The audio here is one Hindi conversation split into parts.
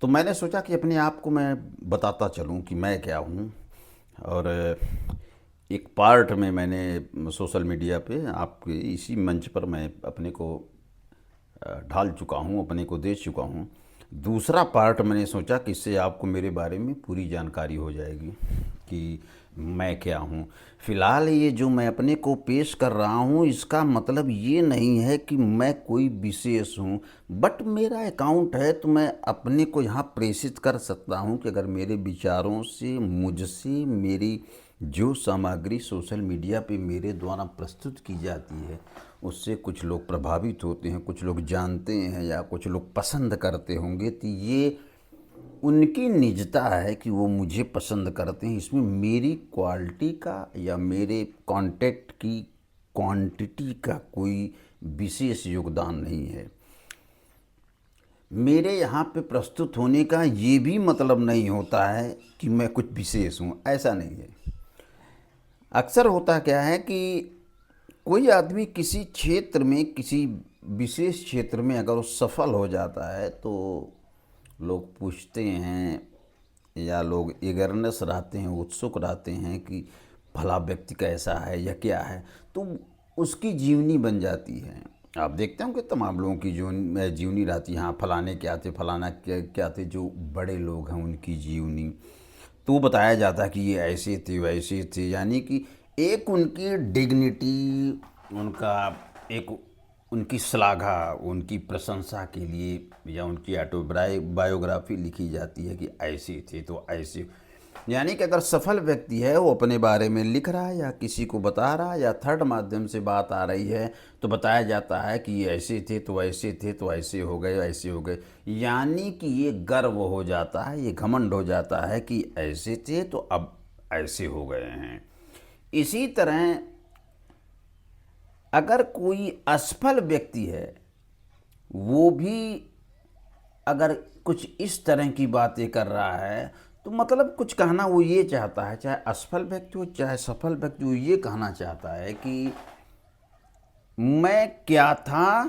तो मैंने सोचा कि अपने आप को मैं बताता चलूं कि मैं क्या हूं। और एक पार्ट में मैंने सोशल मीडिया पे आपके इसी मंच पर मैं अपने को ढाल चुका हूं, अपने को दे चुका हूं। दूसरा पार्ट मैंने सोचा कि इससे आपको मेरे बारे में पूरी जानकारी हो जाएगी कि मैं क्या हूं। फ़िलहाल ये जो मैं अपने को पेश कर रहा हूं, इसका मतलब ये नहीं है कि मैं कोई विशेष हूं। बट मेरा अकाउंट है तो मैं अपने को यहाँ प्रेषित कर सकता हूं कि अगर मेरे विचारों से, मुझसे, मेरी जो सामग्री सोशल मीडिया पे मेरे द्वारा प्रस्तुत की जाती है उससे कुछ लोग प्रभावित होते हैं, कुछ लोग जानते हैं या कुछ लोग पसंद करते होंगे, तो ये उनकी निजता है कि वो मुझे पसंद करते हैं। इसमें मेरी क्वालिटी का या मेरे कांटेक्ट की क्वांटिटी का कोई विशेष योगदान नहीं है। मेरे यहाँ पे प्रस्तुत होने का ये भी मतलब नहीं होता है कि मैं कुछ विशेष हूँ, ऐसा नहीं है। अक्सर होता क्या है कि कोई आदमी किसी क्षेत्र में, किसी विशेष क्षेत्र में अगर वो सफल हो जाता है तो लोग पूछते हैं या लोग ईगरनेस रहते हैं, उत्सुक रहते हैं कि भला व्यक्ति कैसा है या क्या है, तो उसकी जीवनी बन जाती है। आप देखते होंगे तमाम लोगों की जो जीवनी रहती है, हाँ फलाने क्या थे, फलाना क्या क्या थे, जो बड़े लोग हैं उनकी जीवनी तो बताया जाता है कि ये ऐसे थे वैसे थे, यानी कि एक उनकी डिग्निटी, उनका एक उनकी श्लाघा, उनकी प्रशंसा के लिए या उनकी ऑटोबायोग्राफी लिखी जाती है कि ऐसे थे तो ऐसे। यानी कि अगर सफल व्यक्ति है वो अपने बारे में लिख रहा है या किसी को बता रहा है या थर्ड माध्यम से बात आ रही है तो बताया जाता है कि ये ऐसे थे तो ऐसे थे तो ऐसे हो गए ऐसे हो गए। यानी कि ये गर्व हो जाता है, ये घमंड हो जाता है कि ऐसे थे तो अब ऐसे हो गए हैं। इसी तरह अगर कोई असफल व्यक्ति है वो भी अगर कुछ इस तरह की बातें कर रहा है तो मतलब कुछ कहना वो ये चाहता है, चाहे असफल व्यक्ति हो चाहे सफल व्यक्ति हो, ये कहना चाहता है कि मैं क्या था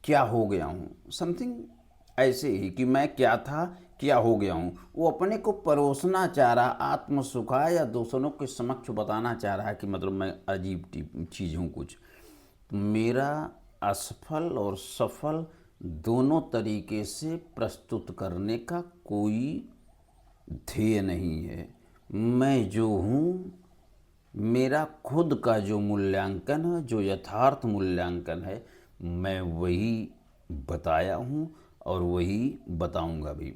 क्या हो गया हूँ, समथिंग ऐसे ही कि मैं क्या था क्या हो गया हूँ। वो अपने को परोसना चाह रहा, आत्म सुखा या दूसरों के समक्ष बताना चाह रहा है कि मतलब मैं अजीब चीज़ हूँ कुछ। मेरा असफल और सफल दोनों तरीके से प्रस्तुत करने का कोई ध्येय नहीं है। मैं जो हूँ, मेरा खुद का जो मूल्यांकन है, जो यथार्थ मूल्यांकन है, मैं वही बताया हूँ और वही बताऊँगा भी।